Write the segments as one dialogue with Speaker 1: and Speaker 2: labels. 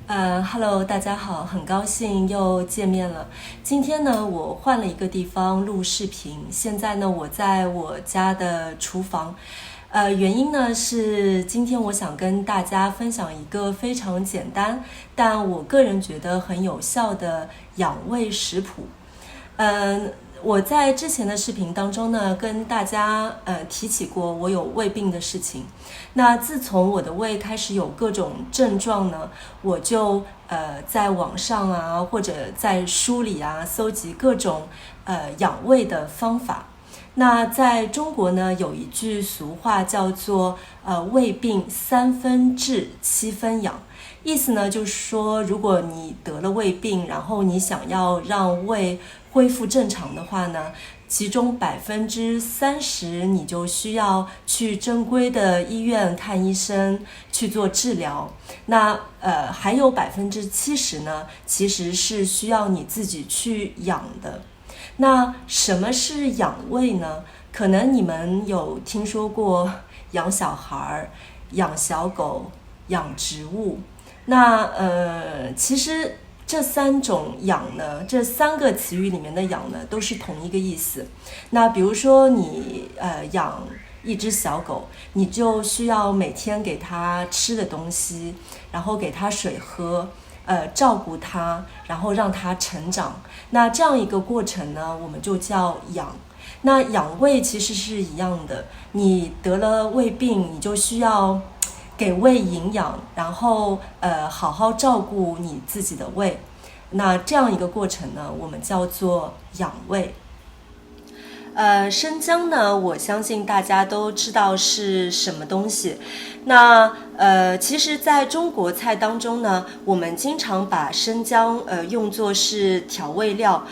Speaker 1: Hello，大家好，很高兴又见面了。今天呢，我换了一个地方录视频，现在呢，我在我家的厨房。原因呢是今天我想跟大家分享一个非常简单，但我个人觉得很有效的养胃食谱。我在之前的视频当中呢，跟大家提起过我有胃病的事情。那自从我的胃开始有各种症状呢，我就在网上啊或者在书里啊搜集各种养胃的方法。那在中国呢，有一句俗话叫做胃病3分治7分养，意思呢就是说，如果你得了胃病，然后你想要让胃恢复正常的话呢，其中30%你就需要去正规的医院看医生去做治疗。那还有70%呢，其实是需要你自己去养的。那什么是养胃呢？可能你们有听说过养小孩、养小狗、养植物。那其实这3种养呢，这3个词语里面的养呢，都是同一个意思。那比如说你养一只小狗，你就需要每天给它吃的东西，然后给它水喝。照顾它，然后让它成长。那这样一个过程呢，我们就叫养。那养胃其实是一样的，你得了胃病，你就需要给胃营养，然后好好照顾你自己的胃。那这样一个过程呢，我们叫做养胃。生姜呢，我相信大家都知道是什么东西。那其实在中国菜当中呢，我们经常把生姜用作是调味料。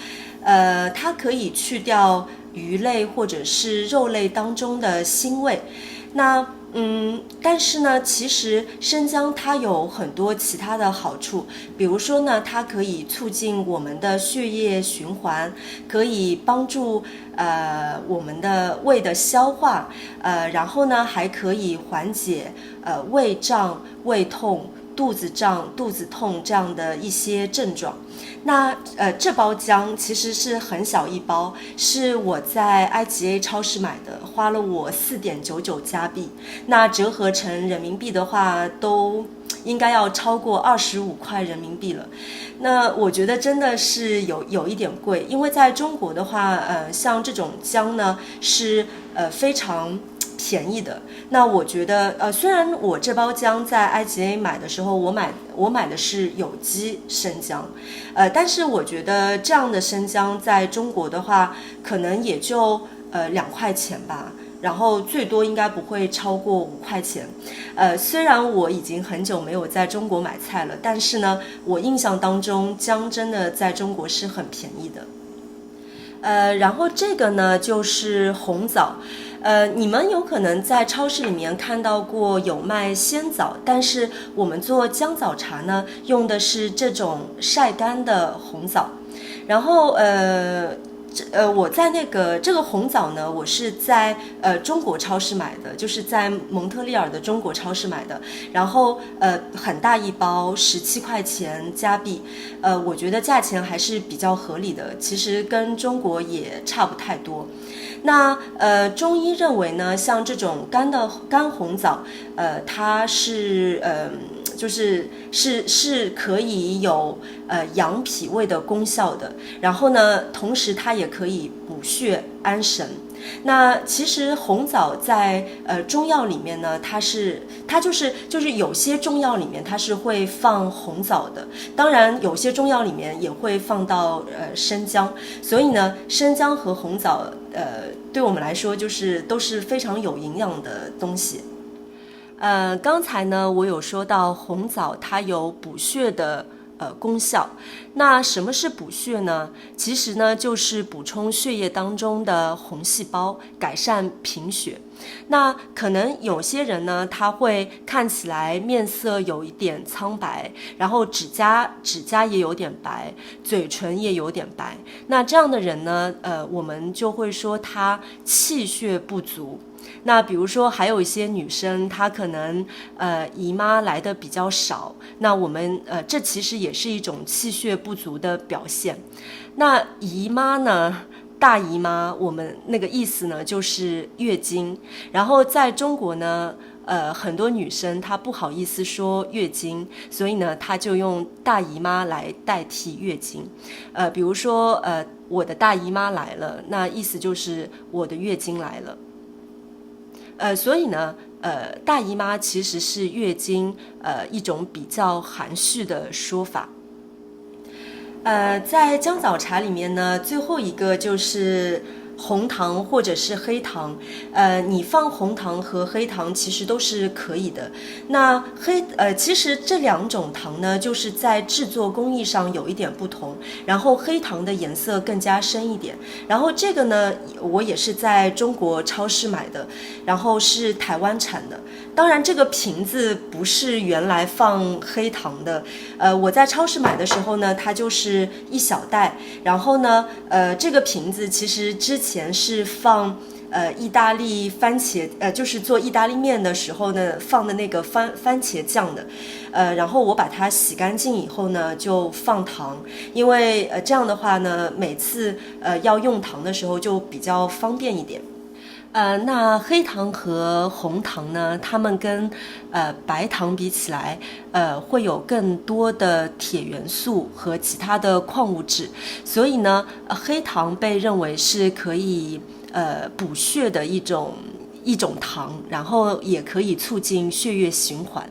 Speaker 1: 它可以去掉鱼类或者是肉类当中的腥味。但是呢，其实生姜它有很多其他的好处，比如说呢，它可以促进我们的血液循环，可以帮助我们的胃的消化，然后呢还可以缓解胃胀、胃痛、肚子胀、肚子痛这样的一些症状。那这包姜其实是很小一包，是我在 IGA 超市买的，花了我4.99加币，那折合成人民币的话都应该要超过25块人民币了。那我觉得真的是有一点贵，因为在中国的话像这种姜呢是非常便宜的。那我觉得虽然我这包姜在 IGA 买的时候我买的是有机生姜，但是我觉得这样的生姜在中国的话可能也就2块钱吧，然后最多应该不会超过5块钱。虽然我已经很久没有在中国买菜了，但是呢我印象当中姜真的在中国是很便宜的。然后这个呢就是红枣。你们有可能在超市里面看到过有卖鲜枣，但是我们做姜枣茶呢用的是这种晒干的红枣。然后我在这个红枣呢，我是在中国超市买的，就是在蒙特利尔的中国超市买的。然后很大一包，17块钱加币，我觉得价钱还是比较合理的，其实跟中国也差不太多。那中医认为呢，像这种干红枣，它是是可以有养脾胃的功效的。然后呢，同时它也可以补血安神。那其实红枣在中药里面呢，它就是有些中药里面它是会放红枣的，当然有些中药里面也会放到生姜。所以呢，生姜和红枣对我们来说就是都是非常有营养的东西。刚才呢我有说到红枣它有补血的功效。那什么是补血呢？其实呢就是补充血液当中的红细胞，改善贫血。那可能有些人呢，他会看起来面色有一点苍白，然后指甲也有点白，嘴唇也有点白。那这样的人呢，我们就会说他气血不足。那比如说还有一些女生，她可能姨妈来的比较少，那我们这其实也是一种气血不足的表现。那姨妈呢？大姨妈，我们那个意思呢，就是月经。然后在中国呢，很多女生她不好意思说月经，所以呢，她就用大姨妈来代替月经。比如说，我的大姨妈来了，那意思就是我的月经来了。所以呢，大姨妈其实是月经，一种比较含蓄的说法。在姜枣茶里面呢，最后一个就是红糖或者是黑糖，你放红糖和黑糖其实都是可以的。那其实这两种糖呢，就是在制作工艺上有一点不同，然后黑糖的颜色更加深一点。然后这个呢，我也是在中国超市买的，然后是台湾产的。当然，这个瓶子不是原来放黑糖的。我在超市买的时候呢，它就是一小袋。然后呢，这个瓶子其实之前是放意大利番茄，就是做意大利面的时候呢放的那个番茄酱的。然后我把它洗干净以后呢，就放糖，因为这样的话呢，每次要用糖的时候就比较方便一点。那黑糖和红糖呢，它们跟白糖比起来，会有更多的铁元素和其他的矿物质，所以呢，黑糖被认为是可以补血的一种糖，然后也可以促进血液循环。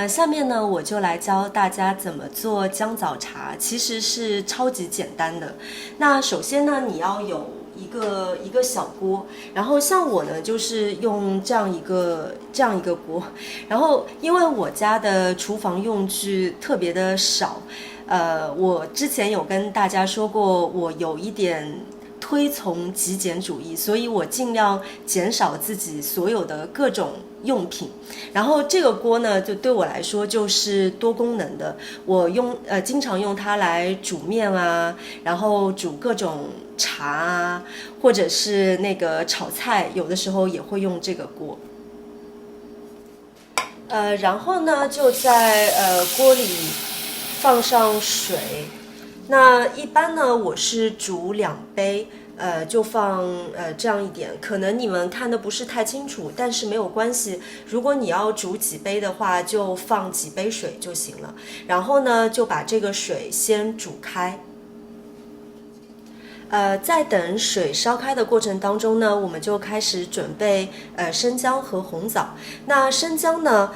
Speaker 1: 下面呢，我就来教大家怎么做姜枣茶，其实是超级简单的。那首先呢，你要有一个小锅，然后像我呢，就是用这样一个锅，然后因为我家的厨房用具特别的少，我之前有跟大家说过，我有一点推崇极简主义，所以我尽量减少自己所有的各种用品。然后这个锅呢，就对我来说就是多功能的，我经常用它来煮面啊，然后煮各种茶啊，或者是那个炒菜，有的时候也会用这个锅。然后呢，就在锅里放上水。那一般呢，我是煮2杯，就放这样一点，可能你们看的不是太清楚，但是没有关系。如果你要煮几杯的话，就放几杯水就行了。然后呢，就把这个水先煮开。在等水烧开的过程当中呢，我们就开始准备生姜和红枣。那生姜呢，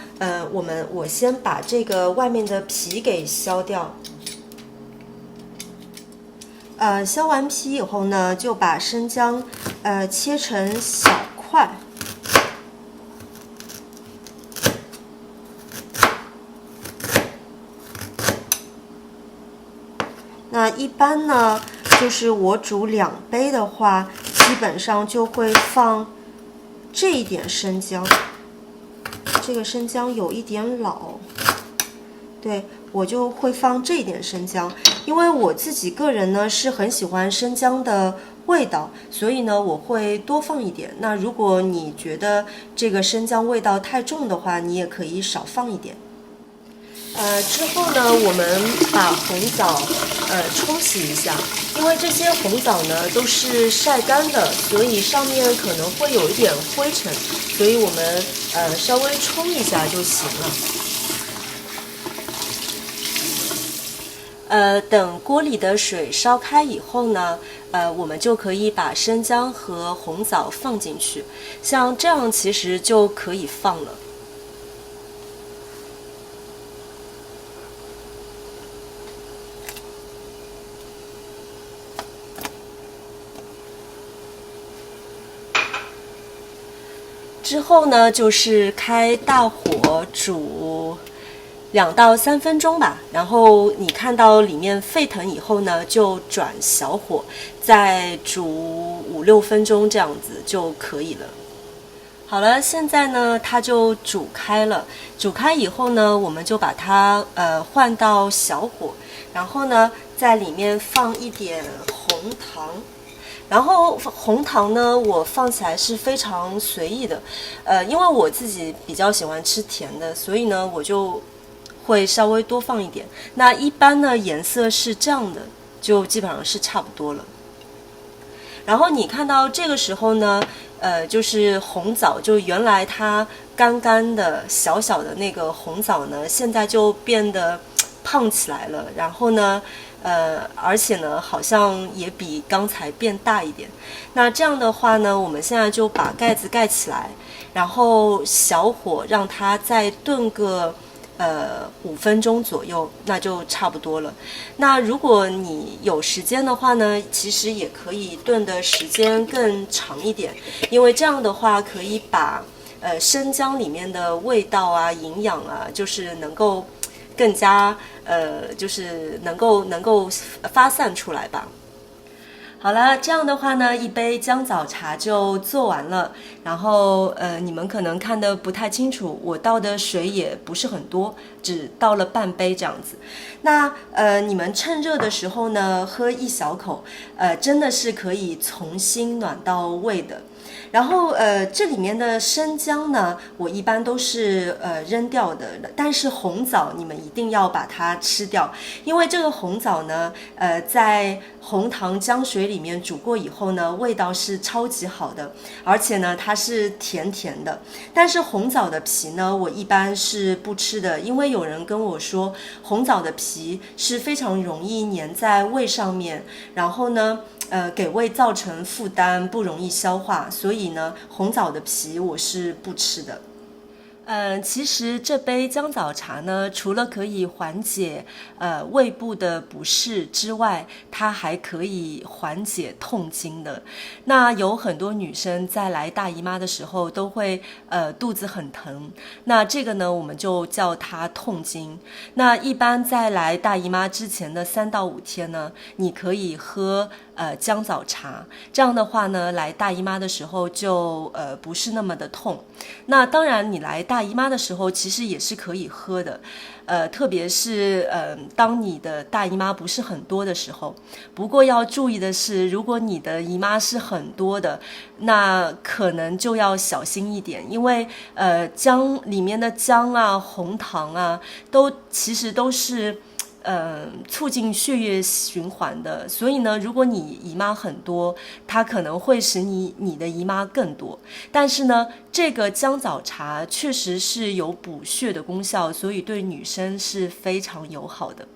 Speaker 1: 我先把这个外面的皮给削掉。削完皮以后呢，就把生姜切成小块。那一般呢，就是我煮2杯的话，基本上就会放这一点生姜。这个生姜有一点老，对，我就会放这一点生姜，因为我自己个人呢是很喜欢生姜的味道，所以呢我会多放一点。那如果你觉得这个生姜味道太重的话，你也可以少放一点。之后呢，我们把红枣冲洗一下，因为这些红枣呢都是晒干的，所以上面可能会有一点灰尘，所以我们稍微冲一下就行了。等锅里的水烧开以后呢，我们就可以把生姜和红枣放进去，像这样其实就可以放了。之后呢，就是开大火煮2到3分钟吧，然后你看到里面沸腾以后呢，就转小火，再煮5、6分钟，这样子就可以了。好了，现在呢它就煮开了。煮开以后呢，我们就把它换到小火，然后呢在里面放一点红糖。然后红糖呢，我放起来是非常随意的，因为我自己比较喜欢吃甜的，所以呢我就会稍微多放一点。那一般呢颜色是这样的，就基本上是差不多了。然后你看到这个时候呢，就是红枣，就原来它干干的小小的那个红枣呢，现在就变得胖起来了。然后呢，而且呢，好像也比刚才变大一点。那这样的话呢，我们现在就把盖子盖起来，然后小火让它再炖个5分钟左右，那就差不多了。那如果你有时间的话呢，其实也可以炖的时间更长一点，因为这样的话可以把生姜里面的味道啊、营养啊，就是能够更加就是能够发散出来吧。好了，这样的话呢，一杯姜枣茶就做完了。然后你们可能看得不太清楚，我倒的水也不是很多，只倒了半杯这样子。那你们趁热的时候呢，喝一小口，真的是可以从心暖到胃的。然后这里面的生姜呢，我一般都是扔掉的，但是红枣你们一定要把它吃掉，因为这个红枣呢，在红糖姜水里面煮过以后呢，味道是超级好的，而且呢它是甜甜的。但是红枣的皮呢，我一般是不吃的，因为有人跟我说红枣的皮是非常容易粘在胃上面，然后呢给胃造成负担，不容易消化，所以呢，红枣的皮我是不吃的。其实这杯姜枣茶呢，除了可以缓解胃部的不适之外，它还可以缓解痛经的。那有很多女生在来大姨妈的时候都会肚子很疼，那这个呢我们就叫它痛经。那一般在来大姨妈之前的3到5天呢，你可以喝姜枣茶，这样的话呢，来大姨妈的时候就不是那么的痛。那当然，你来大姨妈的时候，其实也是可以喝的，特别是当你的大姨妈不是很多的时候。不过要注意的是，如果你的姨妈是很多的，那可能就要小心一点，因为姜里面的姜啊、红糖啊，其实都是促进血液循环的，所以呢，如果你姨妈很多，它可能会使你的姨妈更多。但是呢，这个姜枣茶确实是有补血的功效，所以对女生是非常友好的。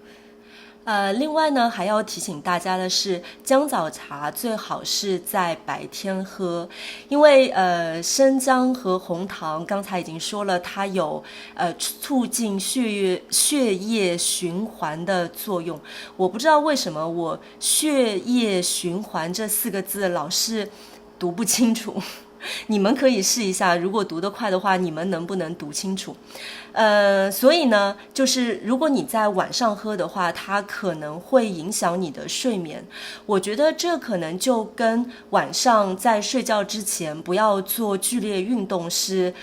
Speaker 1: 另外呢，还要提醒大家的是，姜枣茶最好是在白天喝，因为生姜和红糖刚才已经说了，它有促进血液循环的作用。我不知道为什么我血液循环这4个字老是读不清楚。你们可以试一下，如果读得快的话，你们能不能读清楚？所以呢，就是如果你在晚上喝的话，它可能会影响你的睡眠。我觉得这可能就跟晚上在睡觉之前不要做剧烈运动是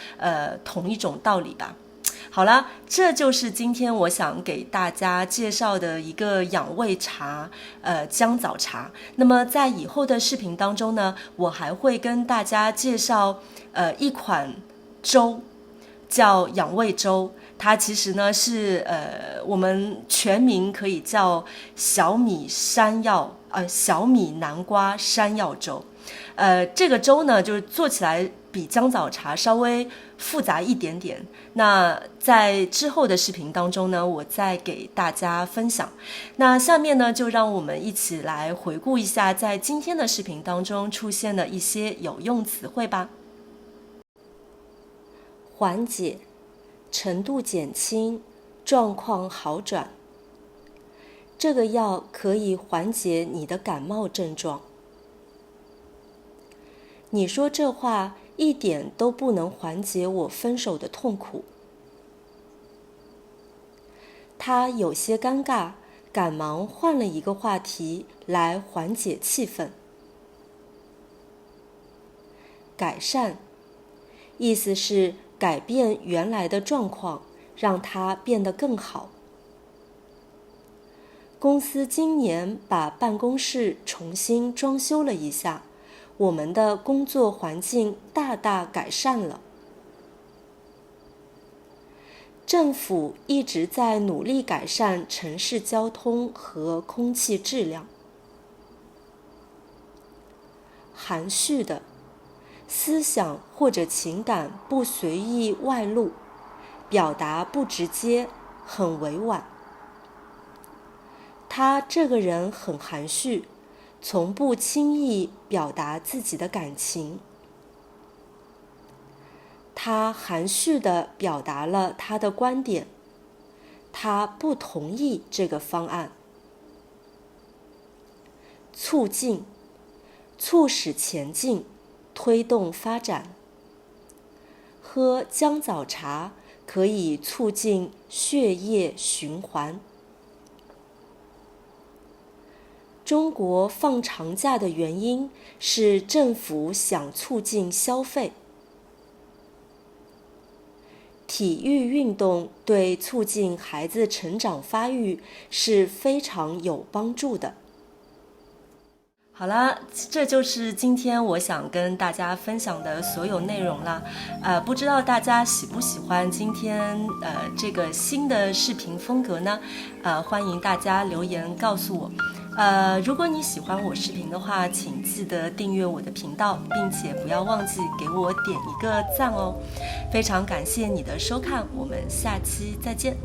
Speaker 1: 同一种道理吧。好了，这就是今天我想给大家介绍的一个养胃茶，姜枣茶。那么在以后的视频当中呢，我还会跟大家介绍一款粥，叫养胃粥。它其实呢是我们全名可以叫小米南瓜山药粥。这个粥呢，就是做起来比姜枣茶稍微复杂一点点。那在之后的视频当中呢，我再给大家分享。那下面呢，就让我们一起来回顾一下在今天的视频当中出现的一些有用词汇吧。缓解、程度减轻、状况好转。这个药可以缓解你的感冒症状。你说这话一点都不能缓解我分手的痛苦。他有些尴尬，赶忙换了一个话题来缓解气氛。改善，意思是改变原来的状况，让它变得更好。公司今年把办公室重新装修了一下，我们的工作环境大大改善了。政府一直在努力改善城市交通和空气质量。含蓄的，思想或者情感不随意外露，表达不直接，很委婉。他这个人很含蓄，从不轻易表达自己的感情。他含蓄地表达了他的观点，他不同意这个方案。促进，促使前进，推动发展。喝姜枣茶可以促进血液循环。中国放长假的原因是政府想促进消费。体育运动对促进孩子成长发育是非常有帮助的。好啦，这就是今天我想跟大家分享的所有内容啦。不知道大家喜不喜欢今天这个新的视频风格呢？欢迎大家留言告诉我。如果你喜欢我视频的话，请记得订阅我的频道，并且不要忘记给我点一个赞哦。非常感谢你的收看，我们下期再见。